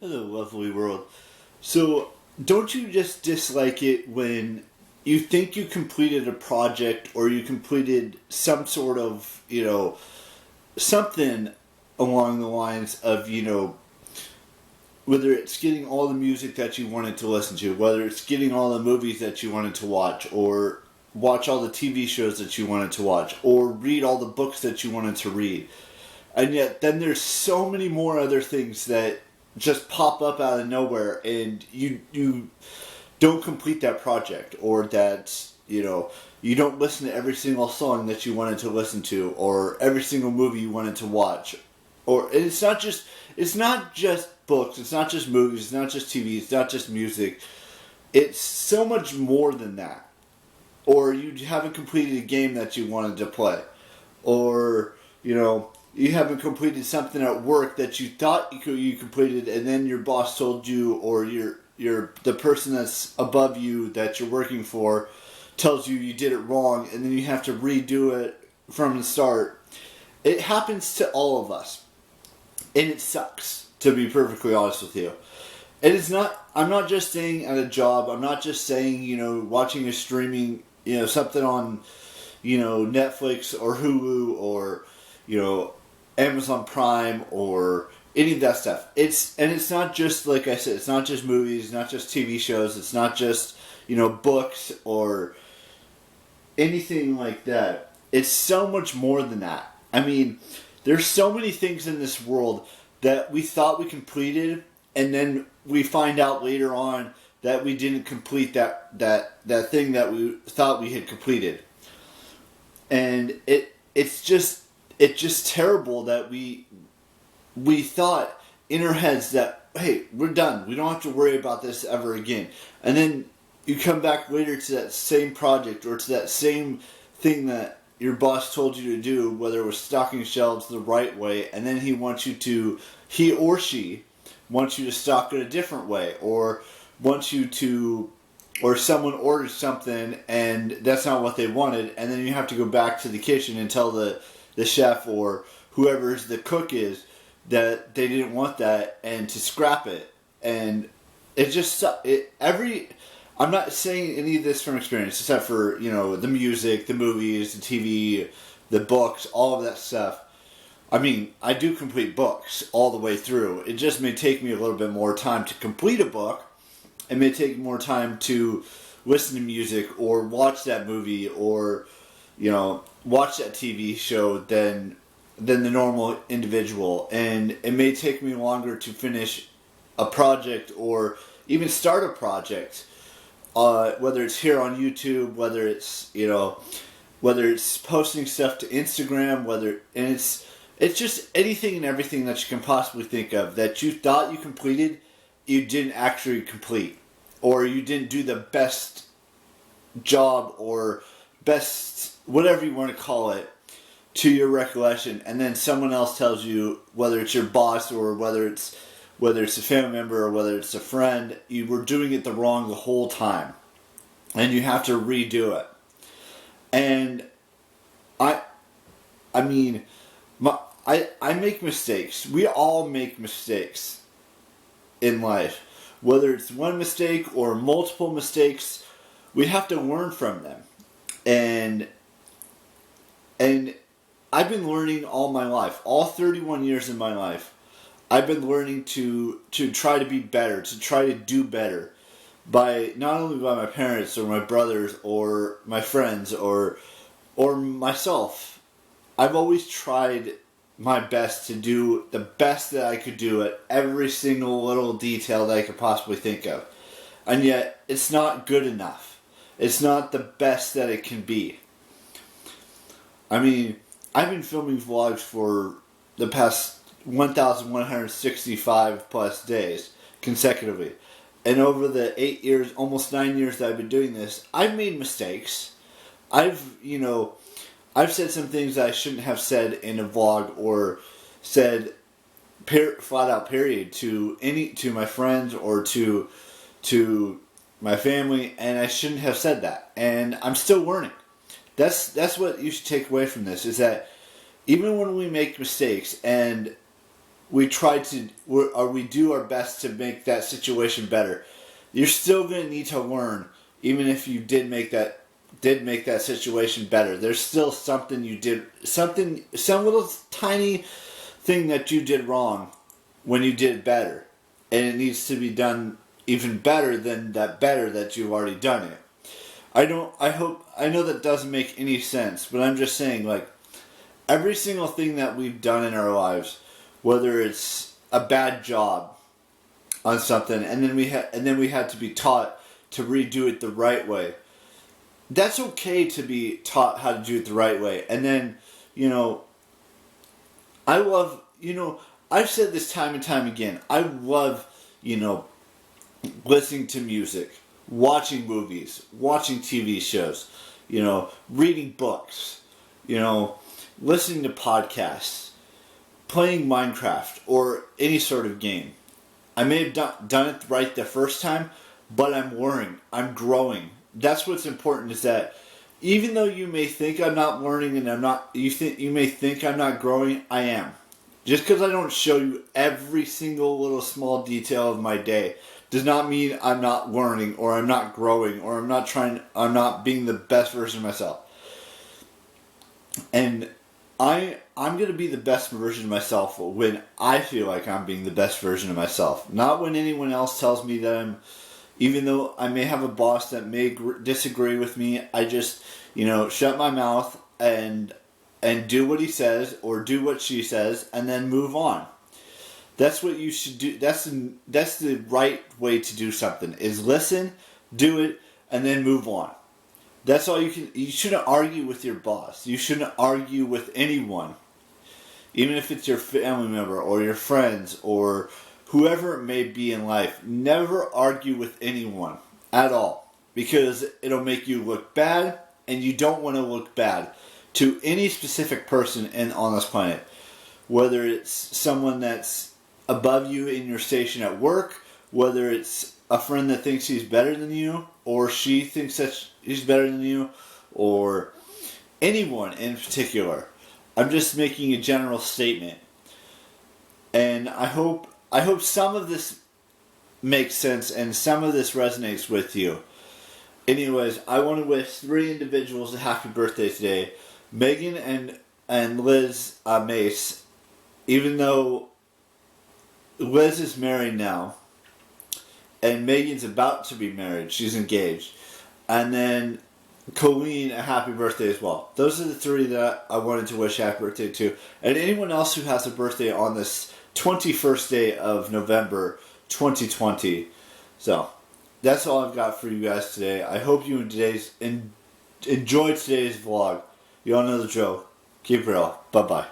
Hello, lovely world. So, don't you just dislike it when you think you completed a project or you completed some sort of, something along the lines of, whether it's getting all the music that you wanted to listen to, whether it's getting all the movies that you wanted to watch, or watch all the TV shows that you wanted to watch, or read all the books that you wanted to read. And yet, then there's so many more other things that just pop up out of nowhere, and you don't complete that project, or that you don't listen to every single song that you wanted to listen to, or every single movie you wanted to watch, or and it's not just books, it's not just movies, it's not just TV, it's not just music. It's so much more than that. Or you haven't completed a game that you wanted to play, or you haven't completed something at work that you thought you completed, and then your boss told you, or the person that's above you that you're working for tells you you did it wrong, and then you have to redo it from the start. It happens to all of us, and it sucks, to be perfectly honest with you. And it's not. I'm not just saying at a job. I'm not just saying watching a streaming something on Netflix or Hulu or Amazon Prime or any of that stuff. It's not just, like I said, it's not just movies, it's not just TV shows, it's not just books or anything like that. It's so much more than that. I mean, there's so many things in this world that we thought we completed, and then we find out later on that we didn't complete that thing that we thought we had completed. And it's just terrible that we thought in our heads that, hey, we're done. We don't have to worry about this ever again. And then you come back later to that same project or to that same thing that your boss told you to do, whether it was stocking shelves the right way, and then he or she wants you to stock it a different way, or someone orders something and that's not what they wanted, and then you have to go back to the kitchen and tell the chef or whoever's the cook is that they didn't want that and to scrap it. And it just I'm not saying any of this from experience, except for the music, the movies, the TV, the books, all of that stuff. I mean, I do complete books all the way through. It just may take me a little bit more time to complete a book. It may take more time to listen to music or watch that movie or watch that TV show than the normal individual. And it may take me longer to finish a project or even start a project, whether it's here on YouTube, whether it's posting stuff to Instagram, it's just anything and everything that you can possibly think of that you thought you completed, you didn't actually complete, or you didn't do the best job or best, whatever you want to call it, to your recollection, and then someone else tells you, whether it's your boss or whether it's a family member or whether it's a friend, you were doing it the whole time, and you have to redo it. And I mean, I make mistakes. We all make mistakes in life. Whether it's one mistake or multiple mistakes, we have to learn from them. And I've been learning all my life, all 31 years of my life. I've been learning to try to be better, to try to do better, by not only by my parents or my brothers or my friends or myself. I've always tried my best to do the best that I could do at every single little detail that I could possibly think of. And yet, it's not good enough. It's not the best that it can be. I mean, I've been filming vlogs for the past 1,165 plus days consecutively. And over the 8 years, almost 9 years that I've been doing this, I've made mistakes. I've said some things that I shouldn't have said in a vlog, or said flat out period to my friends or to my family, and I shouldn't have said that. And I'm still learning. That's what you should take away from this, is that even when we make mistakes, and we try to, or we do our best to make that situation better, you're still going to need to learn, even if you did make that situation better. There's still something you did, some little tiny thing that you did wrong when you did better, and it needs to be done even better than that you've already done it. I know that doesn't make any sense, but I'm just saying, like, every single thing that we've done in our lives, whether it's a bad job on something, and then we had to be taught to redo it the right way. That's okay to be taught how to do it the right way. And then, I love, I've said this time and time again, I love, listening to music, watching movies, watching TV shows, reading books, listening to podcasts, playing Minecraft, or any sort of game. I may have done it right the first time, but I'm learning, I'm growing. That's what's important, is that even though you may think I'm not learning and you may think I'm not growing, I am. Just because I don't show you every single little small detail of my day does not mean I'm not learning, or I'm not growing, or I'm not being the best version of myself. And I'm going to be the best version of myself when I feel like I'm being the best version of myself. Not when anyone else tells me that I'm, even though I may have a boss that may disagree with me, I just, shut my mouth and do what he says or do what she says and then move on. That's what you should do. That's the right way to do something, is listen, do it, and then move on. That's all you shouldn't argue with your boss. You shouldn't argue with anyone. Even if it's your family member or your friends or whoever it may be in life. Never argue with anyone at all, because it'll make you look bad, and you don't want to look bad to any specific person on this planet. Whether it's someone that's above you in your station at work, whether it's a friend that thinks he's better than you, or she thinks that he's better than you, or anyone in particular. I'm just making a general statement. And I hope some of this makes sense and some of this resonates with you. Anyways, I want to wish 3 individuals a happy birthday today. Megan and Liz Mace, even though Liz is married now, and Megan's about to be married. She's engaged. And then Colleen, a happy birthday as well. Those are the 3 that I wanted to wish happy birthday to. And anyone else who has a birthday on this 21st day of November 2020. So, that's all I've got for you guys today. I hope you enjoyed today's vlog. You all know the drill. Keep it real. Bye-bye.